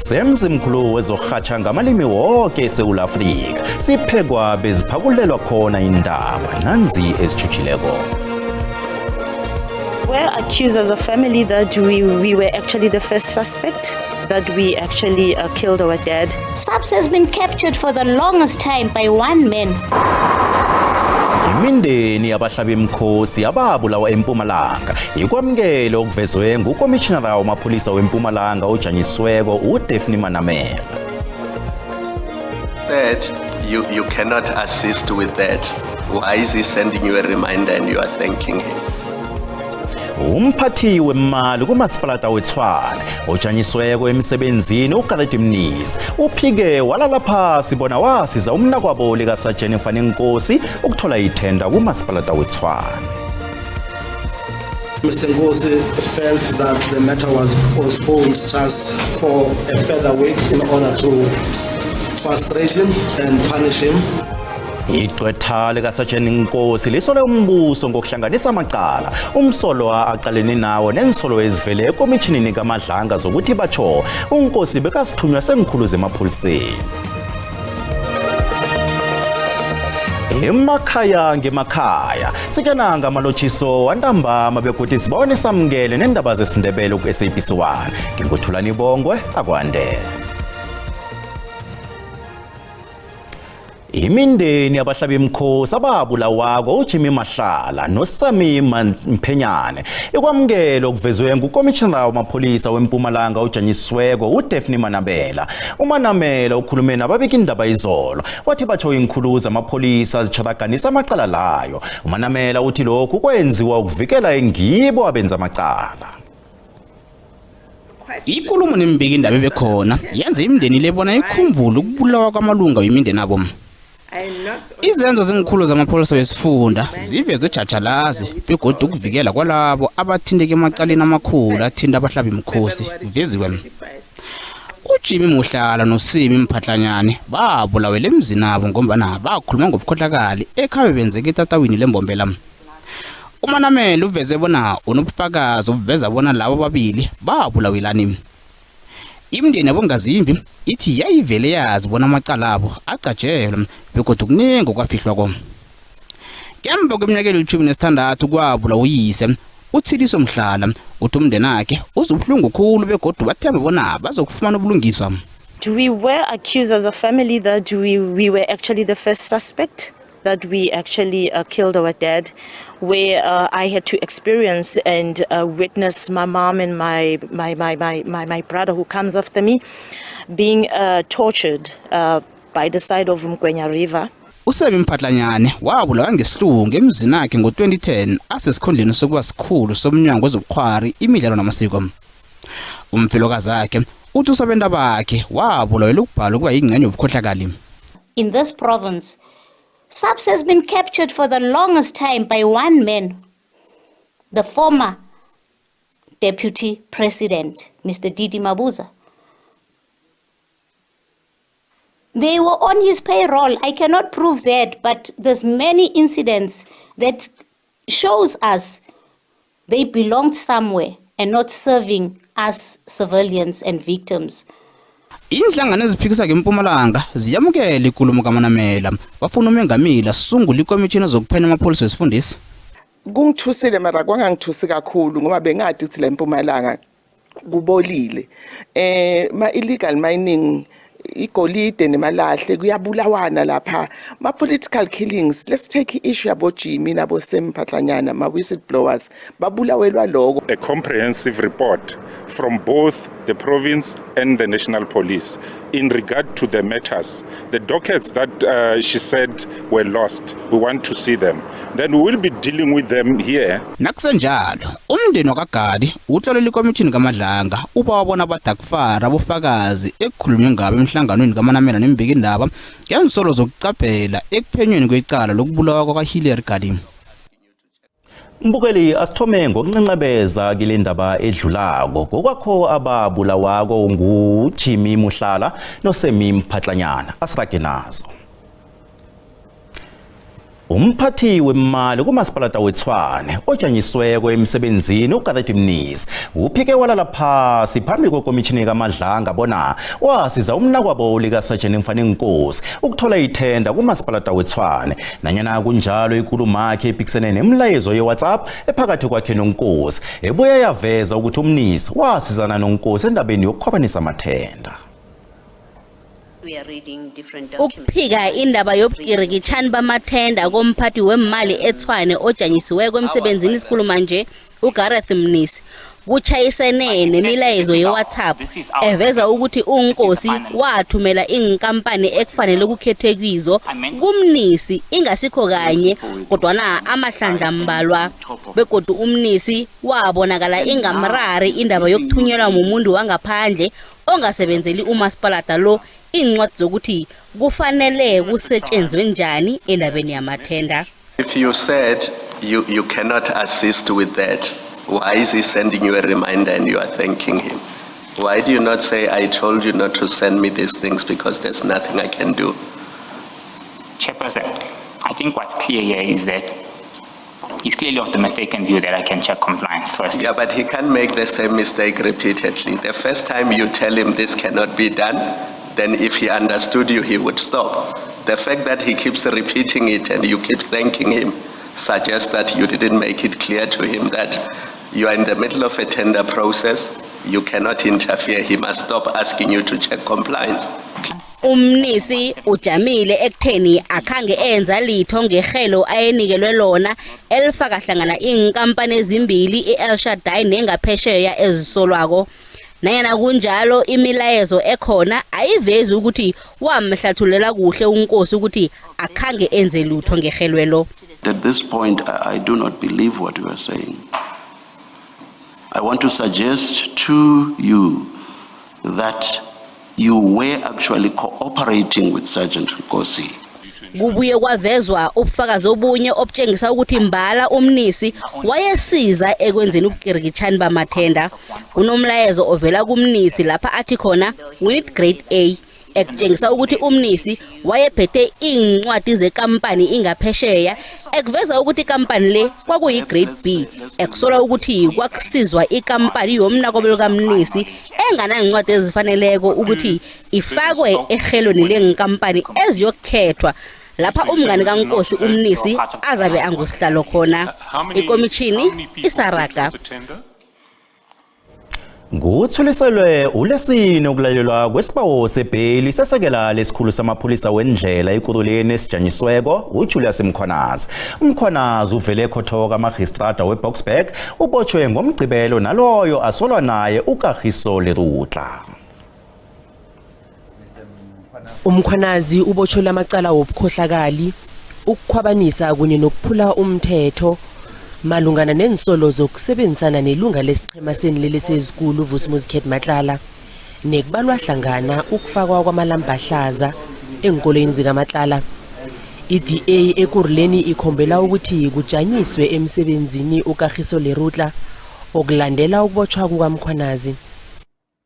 semzimkhulu wezorhatsha ngamalimi wonke eSouth Africa siphekwa beziphakulelwa khona indaba nanzi ezijujileko. We're accused as a family that we were actually the first suspect, that we actually killed our dad. SAPS has been captured for the longest time by one man. Imindeni yabahlabi mkhosi ababulawa eMpumalanga ikwamukele okuvezwe ngukomishinara wamapholisa weMpumalanga ojanyisweko uDaphne Manamela. Said you cannot assist with that. Why is he sending you a reminder and you are thanking him? Umphathi wemali kumasipalata weTshwane ojanyisweko emsebenzini uGareth Mnisi uphike walala phasi bona wasiza umnakwabo lika Sergeant Fani Nkosi ukuthola ithenda kumasipalata weTshwane. Mr. Nkosi felt that the matter was postponed just for a further week in order to frustrate him and punish him. Igqwetha lika Sergeant Nkosi lisole umbuso ngokuhlanganisa amacala umsolwa aqalene nawo nensolo ezivele ekomitjhinini kaMadlanga zokuthi batsho uNkosi bekasithunywa sengikhulu zemapholiseni. Emakhaya ngemakhaya sitjana ngamalotshiso wantambama begodi sibone samukele nendaba zesindebele ku SABC1 ngingothulani Bongwe akwande. Imindeni yabahlabi mkhosi ababulawako uJimmy Mahlala noSami Mphenyane ikwamukele okuvezwe ngukomishinara wamapholisa weMpumalanga ojanyisweko uDaphne Manamela. uManamela ukhulume nababika indaba izolo wathi batsho inkhulu zamapholisa zitsharaganisa amacala layo. uManamela uthi lokhu kwenziwa ukuvikela engibo abenza amacala. Ikulumo nembiki indaba ebekhona yenza imindeni lebona ikhumbula ukubulawa kwamalunga wemindeni abo. Izenzo zengikhulu zamapholisa wesifunda zivezwe jajalazi begodwa ukuvikela kwalabo abathindeke emacaleni amakhulu athinta abahlabi mkhosi veziwe. uJimmy Muhlala noSimi Mphatlanyane babulawela emzini abo ngombana bakhuluma ngobukhohlakali ekhabe benzeke etatawini lembombela. uManamela uveze bona unobufakazi obuveza bona labo babili babulawelani. Imindeni abongazimbi ithi yayivele yazi bona amacala abo acajelwa bekodwa kuningi okwafihlwa ko. Ngemva kweminyaka eli-16 kwabula uyise uThiliso Mhlala uthi umndeni wakhe uzubuhlungu khulu begodwa bathemba bona bazokufumana ubulungiswa. We were accused as a family that we were actually the first suspect, that we actually killed our dad, where I had to experience and witness my mom and my brother who comes after me being tortured by the side of Mgwenya River. uSemi Mphatlanyane wabulawa ngesihlungu emzini wakhe ngo-2010 asesikhondleni sokuba sikhulu somnyango wezobukhwari imidlalo namasiko. Umfelokazi wakhe uthi usabenda bakhe wabulawela ukubhala ukuba yingxenye yobukhohlakali. In this province, SAPS has been captured for the longest time by one man, the former Deputy President, Mr. Didi Mabuza. They were on his payroll. I cannot prove that, but there's many incidents that shows us they belonged somewhere and not serving us civilians and victims. Inhlangano eziphikisa ngeMpumalanga ziyamukela ikulumo kaManamela bafuna umengameli asungule ikomishini zokuphenya amapholisa wesifundisi. Kungithusile mara kwangangithusi kakhulu ngoba bengathi ukuthi la eMpumalanga kubolile. Ma illegal mining igolide nemalahle kuyabulawana lapha. Ma political killings, let's take issue yabo Jimmy nabo Semphatlanyana ma whistleblowers babulawelwa lokho. A comprehensive report from both the province and the national police in regard to the matters. The dockets that she said were lost, we want to see them. Then we will be dealing with them here. Nakusenjalo, umndeni wakagadi utlolela ikomishini kaMadlanga uba wabona abadakufara abofakazi ekukhulunywe ngabo emhlanganweni kaManamela nembiki indaba ngensolo zokucaphela ekuphenyweni kwecala lokubulawa kwaHillary Gadi. Mbukeli asithome ngokuncencebeza kule ndaba edlulako ngokwakho ababulawako nguJimmy Muhlala noSemi Mphatlanyana asirage nazo. Umphathi wemali kumasipalata weTshwane ojanyisweko emsebenzini uGathethi Mnisi uphike walala phasi phambi kwekomishini kaMadlanga bona wasiza umnakwabo likaSergeant Mfane Nkosi ukuthola ithenda kumasipalata weTshwane nanyana kunjalo ikulumo yakhe ephikisene nemlayezo yeWhatsApp ephakathi kwakhe noNkosi ebuya yaveza ukuthi uMnisi wasizana noNkosi endabeni yokukhwabanisa amathenda. Ukuphika indaba yobukirikitshani bamathenda komphathi wemali eTshwane ojanyisiweko emsebenzini isikhuluma nje uGathethi Mnisi kuchayisene nemilayezo yeWhatsApp eveza ukuthi uNkosi wathumela inkampani ekufanele ukukhethe kizo kuMnisi ingasikho kanye kodwana amahlandla mbalwa begodu uMnisi wabonakala ingamrari indaba yokuthunyelwa umuntu wangaphandle ongasebenzeli umasipalata lo incwadi zokuthi kufanele kusetshenzwe njani endabeni yamathenda. If you said you cannot assist with that, why is he sending you a reminder and you are thanking him? Why do you not say, I told you not to send me these things because there's nothing I can do? Chairperson, I think what's clear here is that he's clearly of the mistaken view that I can check compliance first. Yeah, but he can't make the same mistake repeatedly. The first time you tell him this cannot be done, then if he understood you, he would stop. The fact that he keeps repeating it and you keep thanking him suggests that you didn't make it clear to him that you are in the middle of a tender process, you cannot interfere, he must stop asking you to check compliance. Umnisi ujamile ekutheni akhange enza litho ngehelo ayenikelwe lona elifaka hlangana inkampani ezimbili iEl Shaddai nengaphesheya ezisolwako. Nayana kunjalo imilayezo ekhona ayivezi ukuthi wamhlathulela kuhle uNkosi ukuthi akhange enze lutho ngehelwelo. At this point, I do not believe what you are saying. I want to suggest to you that you were actually cooperating with Sergeant Nkosi. Kubuye kwavezwa ubufakazi obunye obutshengisa ukuthi mbala uMnisi wayesiza ekwenzeni ubukirikitshani bamathenda. Unomlayezo ovela kuMnisi lapha athi khona we need grade A ekutshengisa ukuthi uMnisi wayephethe incwadi zekampani ingaphesheya ekuveza ukuthi ikampani le kwakuyi grade B ekusola ukuthi kwakusizwa ikampani yomnakwabo kaMnisi enganancwadi ezifaneleko ukuthi ifakwe ehelweni lenkampani eziyokhethwa lapha umngane kaNkosi uMnisi azabe angusihlalo khona. Ikomishini isaraga Nguthuliselwe ulesine ukulalelwa kwesibawo sebheli sesekela lesikhulu samapholisa wendlela ekuruleni esijanyisweko uJulius Mkhwanazi. Mkhwanazi uvele ekhothoka amagistrata weBoksburg ubotshwe ngomgcibelo naloyo asolwa naye uKagiso Lerutla. Umkhwanazi ubotshwe amacala wobukhohlakali, ukukhwabanisa kunye nokuphula umthetho malungana nensolo zokusebenzisana nelunga lesichema senilele sezikulu Vusumuzi Matlala nekubalwa hlangana ukufakwa kwamalamba ahlaza enkoleni zikaMatlala. IDA ekuruleni ikhombela ukuthi kujanyiswe emsebenzini uKagiso Lerutla okulandela ukubotshwa kukaMkhwanazi.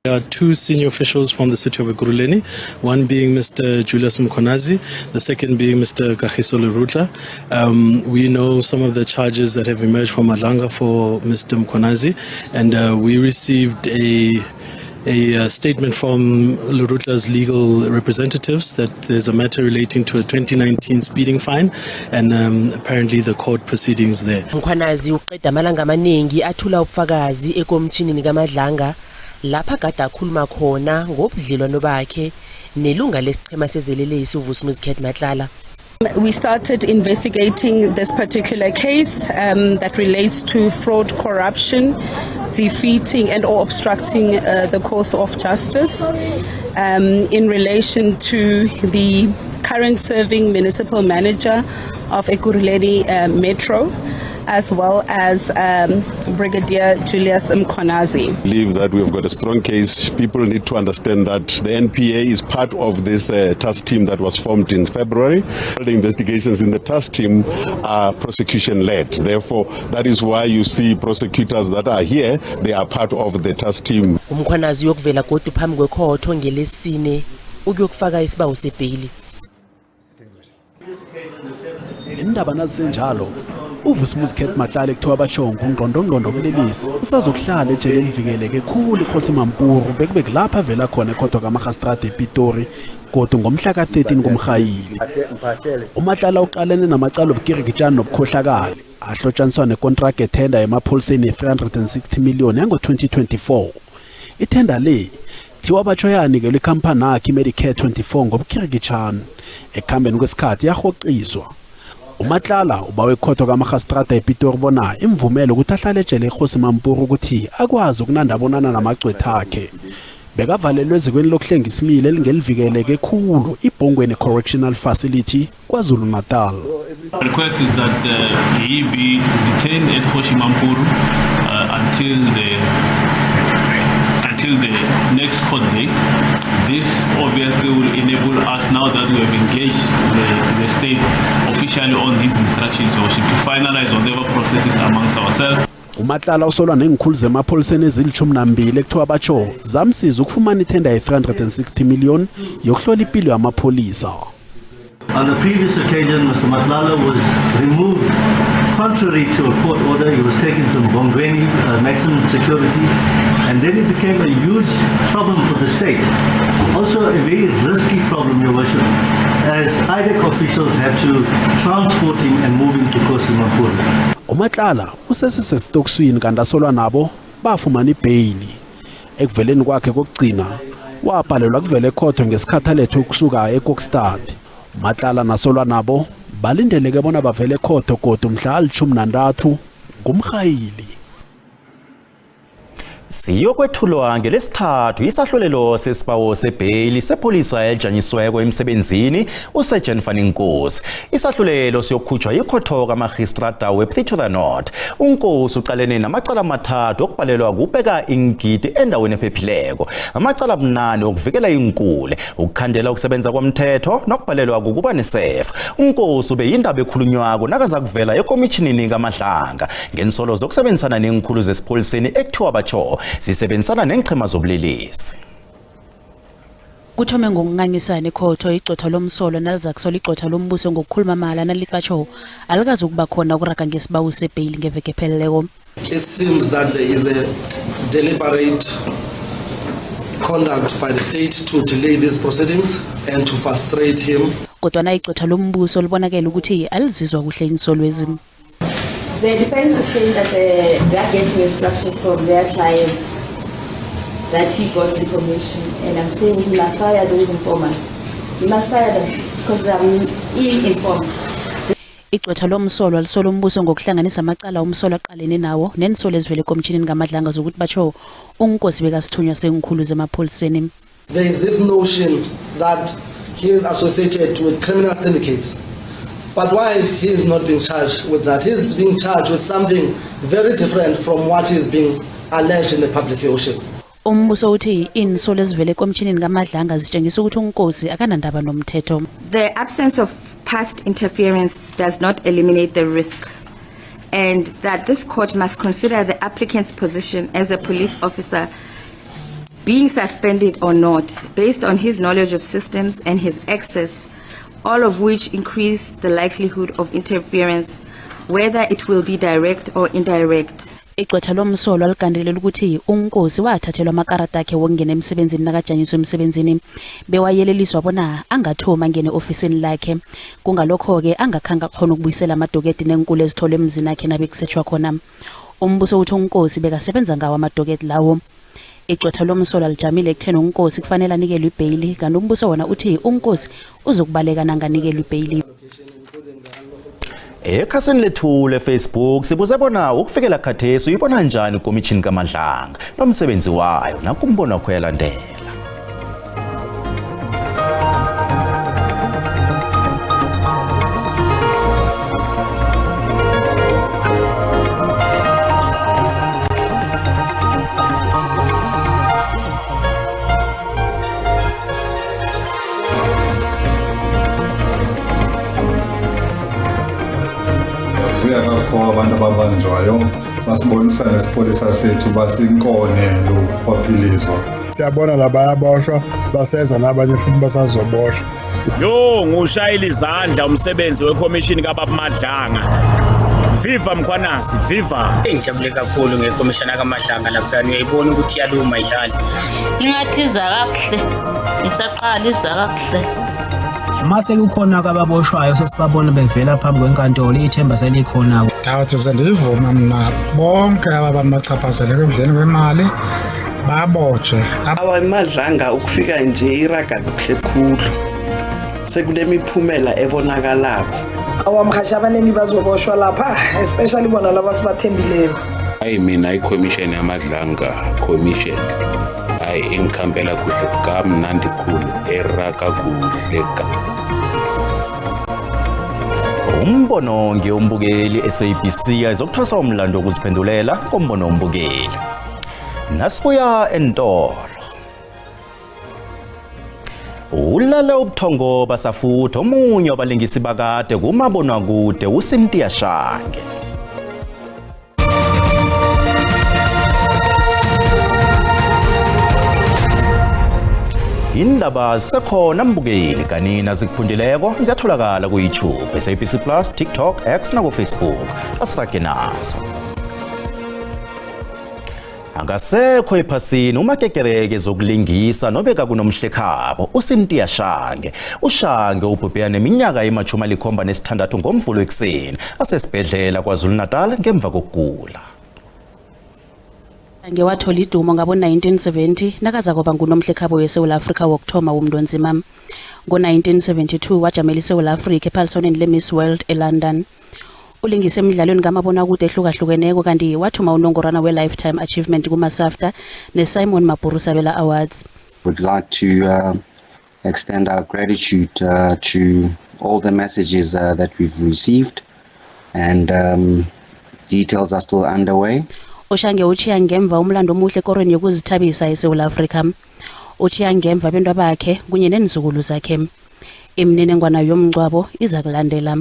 There are two senior officials from the city of Ekurhuleni, one being Mr. Julius Mkhwanazi, the second being Mr. Kagiso Lerutla. We know some of the charges that have emerged from Madlanga for Mr. Mkhwanazi, and we received a statement from Lerutla's legal representatives that there's a matter relating to a 2019 speeding fine, and apparently the court proceedings there. Mkhwanazi uqeda amalanga amaningi athula ubufakazi ekomitshinini kaMadlanga lapha kade akhuluma khona ngobudlelwano bakhe nelunga lesichema sezelelesi uVusumuzi Matlala. We started investigating this particular case that relates to fraud, corruption, defeating and or obstructing the course of justice in relation to the current serving municipal manager of Ekurhuleni Metro, as well as Brigadier Julius Mkhwanazi. I believe that we've got a strong case. People need to understand that the NPA is part of this task team that was formed in February. The investigations in the task team are prosecution-led. Therefore, that is why you see prosecutors that are here, they are part of the task team. Umkhwanazi uyokuvela kodwa phambi kwekhotho ngelesine ukuyokufaka isibawo sebheli. indaba nazisenjalo uVusimuzi Khet Matlala ekuthiwa bashongo ungqondongqondo obulelisi usazokuhlala ejele elivikeleke khulu iKhosi Mampuru bekube kulapha vela khona ekhotho kaMagistrate ePitori kodwa ngomhla ka13 kuMrhayili. uMatlala uqalene namacala obukirikitshana nobukhohlakali ahlotshaniswa nekontrakt etenda emapholiseni ye360 million yango-2024. Itenda le thiwa batsho yanikelwe ikhampani yakhe iMedicare 24 ngobukirikitshana ekuhambeni kwesikhathi yahociswa. uMatlala ubawe ekhotho kaMagistrate ePitori bona imvumelo ukuthi ahlale ejele eKhosi Mampuru ukuthi akwazi ukunanda abonana namagcwetha akhe. Bekavalelwe ezikweni lokuhlenga isimile elingelivikeleke khulu iBhongweni Correctional Facility KwaZulu Natal. The request is that he be detained at Khosi Mampuru until the next court date. This obviously will enable us, now that we have engaged the state officially on these instructions, to finalize whatever processes amongst ourselves. uMatlala usolwa nengikhulu zemapholiseni ezili12 ekuthiwa batsho zamsiza ukufumana ithenda ye360 million yokuhlola impilo yamapholisa. On the previous occasion, Mr. Matlala was removed contrary to a court order. He was taken to Bongweni, maximum security, and then it became a huge problem for the state. Also a very risky problem, Your Worship, as IDEC officials had to transport him and move him to Khosi Mampuru. uMatlala usesesesitokswini kanti asolwa nabo bafumana ibhayili. Ekuveleni kwakhe kokugcina wabhalelwa kuvela ekhotho ngesikhathi alethwe ukusuka eKokstad. uMatlala nasolwa nabo balindeleke bona bavele ekhotho kodwa mhla ali-13 kuMrhayili. Siyokwethulwa ngelesithathu isahlulelo sesibawo sebheyili sepholisa elijanyisiweko emsebenzini uSergeant Fanny Nkosi. Isahlulelo siyokhutshwa yikhotho kaMagistrata wePretoria North. uNkosi uqalene namacala amathathu okubhalelwa kubeka ingidi endaweni ephephileko, amacala amnane okuvikela inkule, ukukhandela ukusebenza komthetho nokubhalelwa ukuba nesefa. uNkosi ube yindaba ekhulunywako nakaza kuvela ekomitjhinini kaMadlanga ngensolo zokusebenzisana nengikhulu zesipholiseni ekuthiwa batsho sisebenzisana nenchema zobulelesi. Kuthome ngokungangisana ekhotho igcotha lomsolo nalizakusola igcotha lombuso ngokukhuluma mala nalikatsho alikazi ukuba khona ukuraga ngesibawu sebhayili ngeveke epheleleko. It seems that there is a deliberate conduct by the state to delay these proceedings and to frustrate him. Kodwa na igcotha lombuso libonakala ukuthi alizizwa kuhle insolwezi. The defense is saying that they are getting instructions from their clients that he got information, and I'm saying he must fire those informants. He must fire them because they are ill-informed. Igcotha lomsolo alisola umbuso ngokuhlanganisa amacala omsolo aqalene nawo nensolo ezivele ekomitshinini kaMadlanga zokuthi batsho uNkosi bekasithunywa sengikhulu zemapholiseni. There is this notion that he is associated with criminal syndicates. But why he is not being charged with that? He is being charged with something very different from what is being alleged in the public ocean. Umbuso uthi insolo ezivele ekomitshinini kaMadlanga zitshengisa ukuthi uNkosi akanandaba nomthetho. The absence of past interference does not eliminate the risk, and that this court must consider the applicant's position as a police officer being suspended or not based on his knowledge of systems and his access, all of which increase the likelihood of interference, whether it will be direct or indirect. Igcotha lomsolo aligandelela ukuthi uNkosi wathathelwa amakarata akhe wokungena emsebenzini nakajanyiswa emsebenzini bewayeleliswa bona angathoma ngene ofisini lakhe, kungalokho-ke angakhanga khona ukubuyisela amadoketi nenkulu ezitholwe emzini akhe nabekusethwa khona. Umbuso uthi uNkosi bekasebenza ngawo amadoketi lawo. Igcotha lomsolo alijamile ekutheni uNkosi kufanele anikelwe ibhayili kanti umbuso wona uthi uNkosi uzokubaleka nanganikelwe ibhayili. Ekhasini lethu leFacebook sibuze bona ukufikela khathesi uyibona njani ikomishini kaMadlanga nomsebenzi wayo nakumbono wakho yalandela. Abantu ababanjwayo basibonisa nesipholisa sethu basinkone lokurhwaphilizwa Siyabona la bayaboshwa baseza nabanye futhi basazoboshwa. Yo ngushayela izandla umsebenzi wekhomishini kaBaba Madlanga. Viva Mkhwanasi, viva. Ngijabule kakhulu ngekhomishana kaMadlanga lapha ngiyayibona ukuthi iyaluma idlala. Ingathi iza kakuhle. Isaqala iza kakuhle. Mase kukhona kababoshwayo sesibabona bevela phambi kwenkantolo ithemba selikhona. Dawuthi sendivuma mina bonke ababamachaphazeleke ekudleni kwemali babotshwe. Abamadlanga ukufika nje iraga kuhle khulu. Sekunemiphumela ebonakalako. Awamkhasha abaningi bazoboshwa lapha, especially bona laba sibathembileyo. Hayi mina iCommission yaMadlanga commission. Hayi engikhambela kuhle kamnandi khulu eraga kuhle ka. Umbono ngeyombukeli SABC ayizokuthwasa umlando wokuziphendulela kombono wombukeli. Nasibuya entolo. Ulala ubuthongo basafutha omunye wabalingisi bakade kumabonwakude uCynthia Shange. Indaba sekhona mbukeli kanina zikuphundileko ziyatholakala ku YouTube, SABC Plus, TikTok, X na ku Facebook. Asirage nazo. Angasekho ephasini umakekereke zokulingisa nobeka kunomhlekhabo uCynthia Shange. UShange ubhubhea neminyaka ema-76 ngoMvulo ekuseni asesibhedlela kwaZulu-Natal ngemva kokugula. Ngewathola idumo ngabo 1970 nakaza koba ngunomhlekhabo weSouth Africa wokuthoma womndonzima. Ngo-1972 wajamela iSouth Africa ephaliswaneni leMiss World eLondon. Ulingise emidlalweni kamabonakude ehlukahlukeneko kanti wathuma unongorana we-Lifetime Achievement kuMasafta neSimon Mapuru Sabela Awards. Would like to extend our gratitude to all the messages that we've received, and details are still underway. Ushange uchiya ngemva umlando omuhle ekorweni yokuzithabisa eSouth Africa. Uchiya ngemva abantwana bakhe kunye nenzukulu zakhe. Imininingwana yomngcwabo iza kulandela.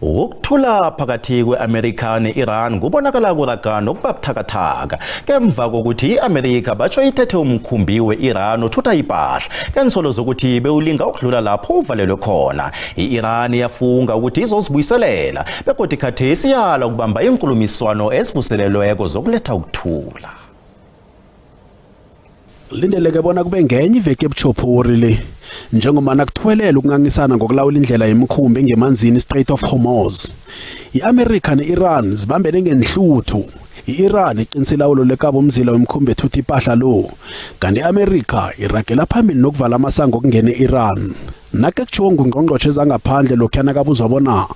Ukuthula phakathi kwe-America ne-Iran kubonakala kuragana okubabuthakathaka kemva kokuthi i-America batsho ithethe umkhumbi we-Iran othutha impahla kensolo zokuthi bewulinga ukudlula lapho uvalelwe khona. I-Iran yafunga ukuthi izozibuyiselela bekodwa ikhathesi yala ukubamba inkulumiswano ezivuselelweko zokuletha ukuthula. Lindeleke bona kube ngenye iveke ebuchophori le njengoba nakuthwelela ukungangisana ngokulawula indlela yemkhumbi ngemanzini Strait of Hormuz. I-America ne-Iran zibambene ngenhluthu. I-Iran iqinisa ilawulo lekabo umzila wemkhumbi ethutha impahla lo kanti i-America iragela phambili nokuvala amasango okungena e-Iran. Nake kutshiwo ngungqongqoshe ezangaphandle lokhuyana kabuzwa bona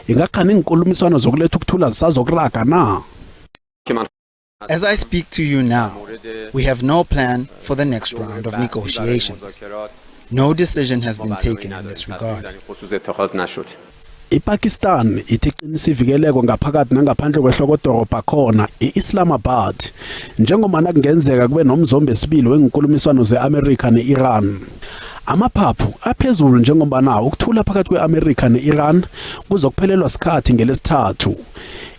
ingakhani inkulumiswano zokuletha ukuthula zisazokuraga na. As I speak to you now, we have no plan for the next round of negotiations. No decision has been taken in this regard. IPakistan ithi iqinisa ivikeleko ngaphakathi nangaphandle kwehlokodorobha khona i-Islamabad njengoba nakungenzeka kube nomzombe esibili wenkulumiswano ze-America ne-Iran. Amaphaphu aphezulu njengoba na ukuthula phakathi kwe-America ne-Iran kuzokuphelelwa sikhathi ngelesithathu.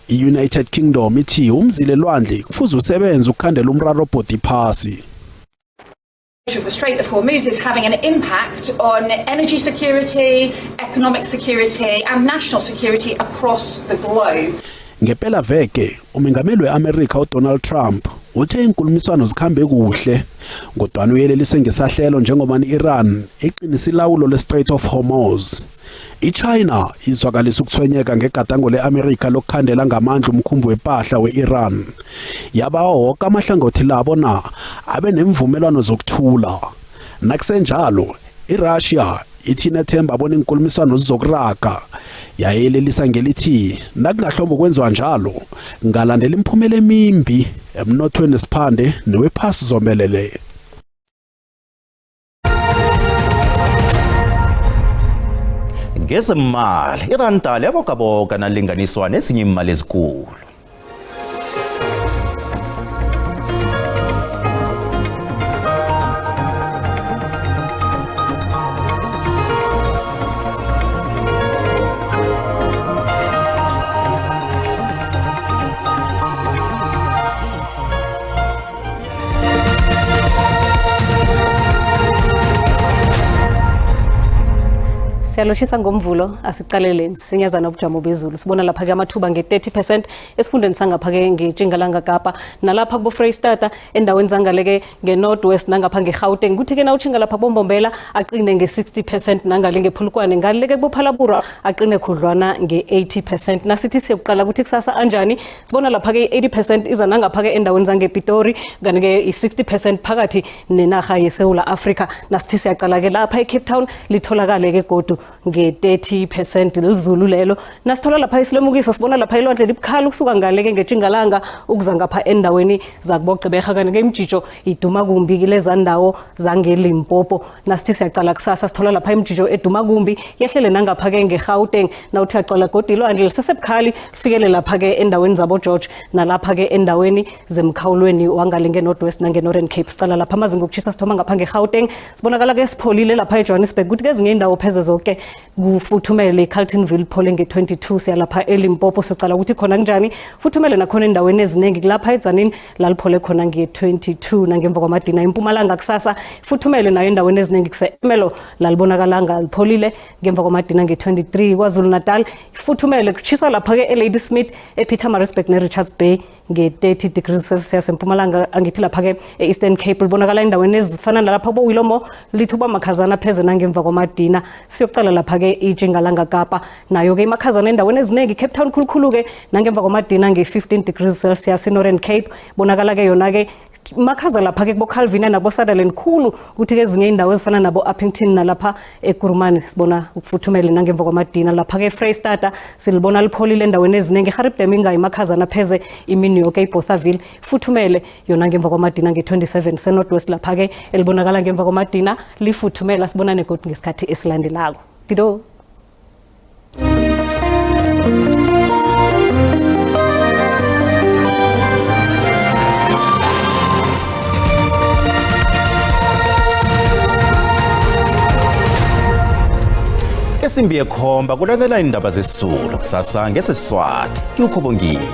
I-United Kingdom ithi umzile lwandle kufuze usebenze ukukhandela umraro obhodi phasi. The Strait of Hormuz is having an impact on energy security, economic security and national security across the globe. Ngempela veke umengameli we-America uDonald Trump uthe inkulumiswano zikhambe kuhle kodwa uyelelise ngesahlelo njengoba i-Iran iqinisa ilawulo le-Strait of Hormuz. I-China izwakalisa ukuthwenyeka ngegadango le-America lokukhandela ngamandla umkhumbi wempahla we-Iran. Yabawa wonke amahlangothi labo na abe nemvumelwano zokuthula. Nakusenjalo iRussia ithi nethemba bona inkulumiswano zizokuraga. Yayelelisa ngelithi nakungahlomba kwenziwa njalo ngalandela imiphumela emimbi emnothweni esiphande newephasi zomelele. Ngezemali iranta yabokaboka nalinganiswa nezinye imali ezinkulu. Siyaloshisa ngomvulo asiqaleleni sinyazana ubujamo bezulu sibona lapha ke amathuba nge-30% esifundeni sangapha ke ngeTshingalanga Kapa nalapha kubo Freystata endaweni zangaleke ngeNorthwest nangapha ngeGauteng kuthi ke na utshinga lapha bombombela aqine nge-60% nangale ngePhulukwane ngaleke kubo Phalabhura aqine khudlwana nge-80% nasithi siyokuqala ukuthi kusasa anjani sibona lapha ke 80% iza nangapha ke endaweni zangePitori kanti ke i-60% phakathi nenaga yeSouth Africa nasithi siyaqala ke lapha eCape Town litholakale ke godu nge-30% lizulu lelo nasithola lapha isilemukiso sibona lapha ilwandle libukhala ukusuka ngale ke ngeTshingalanga ukuza ngapha endaweni zakubogcibeka kanti ke imjijo iduma kumbi kileza ndawo zangeLimpopo nasithi siyaqala kusasa sithola lapha imjijo eduma kumbi yehlele nangapha ke ngeGauteng nawuthi yaqala godi ilwandle lisesebukhali lifikele lapha ke endaweni zabo George nalapha ke endaweni zemkhawulweni wangale ngeNorthwest nangeNorthern Cape sicala lapha amazinga okushisa sithoma ngapha ngeGauteng sibonakala ke sipholile lapha eJohannesburg kuthi kezinye indawo pheze zonke kufuthumele eCarltonville phole nge-22 siyalapha eLimpopo sicala ukuthi khona kunjani futhumele nakhona endaweni eziningi kulapha eTzaneen laliphole khona nge-22 nangemva kwamadina eMpumalanga kusasa futhumele nayo endaweni eziningi kuseMelo lalibonakala ngalipholile ngemva kwamadina nge-23 KwaZulu Natal futhumele kuchisa lapha ke eLadysmith ePietermaritzburg neRichards Bay nge-30 degrees Celsius eMpumalanga angithi lapha ke eEastern Cape libonakala endaweni ezifana nalapha boWilomo lithuba makhazana pheze nangemva kwamadina siyokuqala lapha ke iTshingalanga Kapa nayo ke imakhazana endaweni eziningi Cape Town khulukhulu ke nangemva kwamadina nge-15 degrees Celsius eNorthern Cape bonakala ke yona ke makhaza lapha ke kubo Calvin nabo Sutherland khulu kuthi ke ezinye indawo ezifana nabo Uppington nalapha eKurumane sibona ukufuthumela nangemva kwamadina lapha ke Freystata silibona lipholile endaweni eziningi Haribdem ingayimakhazana pheze imini yonke iBothaville futhumele yona ngemva kwamadina nge-27 seNorthwest lapha ke elibonakala ngemva kwamadina lifuthumela sibona negodi ngesikhathi esilandelako dido Esimbi ekhomba kulandela indaba zesizulu kusasa ngesiswati kukhobongile